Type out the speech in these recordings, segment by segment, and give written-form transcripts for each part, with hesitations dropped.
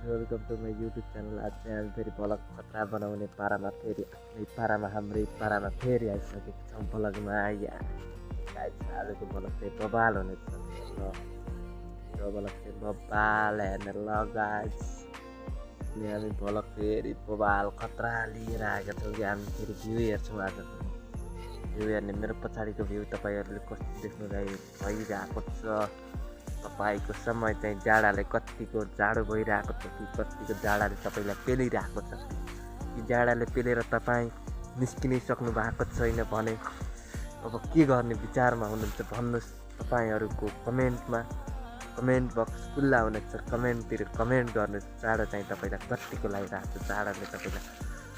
Welcome to my YouTube channel. आज चाहिँ हामी फेरि भ्लग खतरा बनाउने पारामा फेरि आफ्नै पारामा हाम्रै पारामा फेरि आइसकेको छौँ भ्लगमा। आजको भ्लग चाहिँ बबाल हुनेछ ल। यो भ्लग चाहिँ बबाल हेर्ने ल गाइस। अनि हामी भ्लग फेरि बबाल खतरा लिएर आएका छौँ कि हामी फेरि भ्यू हेर्छौँ। आजको भ्यू हेर्ने मेरो पछाडिको भ्यू तपाईँहरूले कस्तो देख्नु भइरहेको छ। तपाईँको समय चाहिँ जाडाले कतिको जाडो भइरहेको छ कि कतिको जाडाले तपाईँलाई पेलिरहेको छ कि जाडाले पेलेर तपाईँ निस्किनै सक्नु भएको छैन भने अब के गर्ने विचारमा हुनुहुन्छ भन्नुहोस्। तपाईँहरूको कमेन्ट बक्स खुल्ला हुनेछ। कमेन्टतिर कमेन्ट गर्नुहोस्। जाडो चाहिँ तपाईँलाई कतिको लागिरहेको छ, जाडाले तपाईँलाई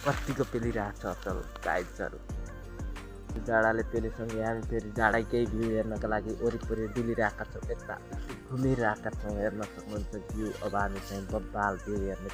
कतिको पेलिरहेको छ असल गाइजहरू। जाडाले पेलिसँगै हामी फेरि जाडैकै भ्यू हेर्नका लागि वरिपरि डुलिरहेका छौँ, यता घुमिरहेका छौँ। हेर्न सक्नुहुन्छ भ्यू। अब हामी चाहिँ बब्बाल भ्यू हेर्ने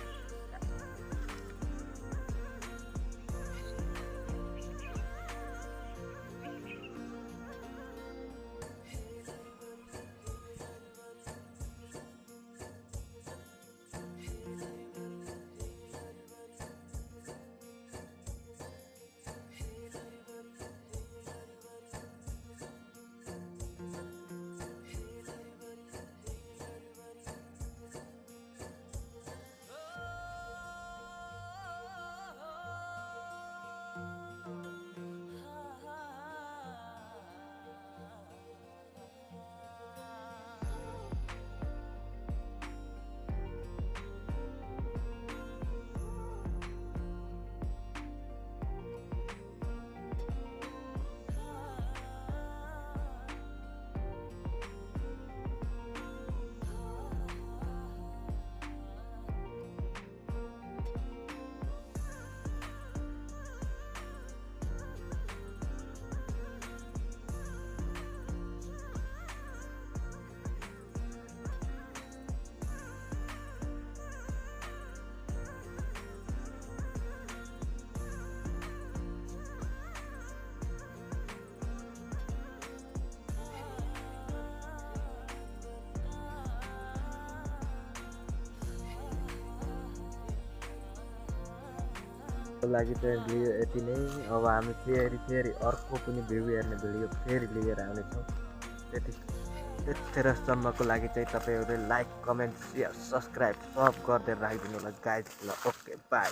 लागि चाहिँ भिडियो यति नै। अब हामी फेरि अर्को पनि भ्यू हेर्ने भिडियो फेरि लिएर आउनेछौँ। त्यतिखेरसम्मको लागि चाहिँ तपाईँहरूले लाइक, कमेन्ट, सेयर, सब्सक्राइब सब गरिदिएर राखिदिनु होला गाइज ल। Okay by.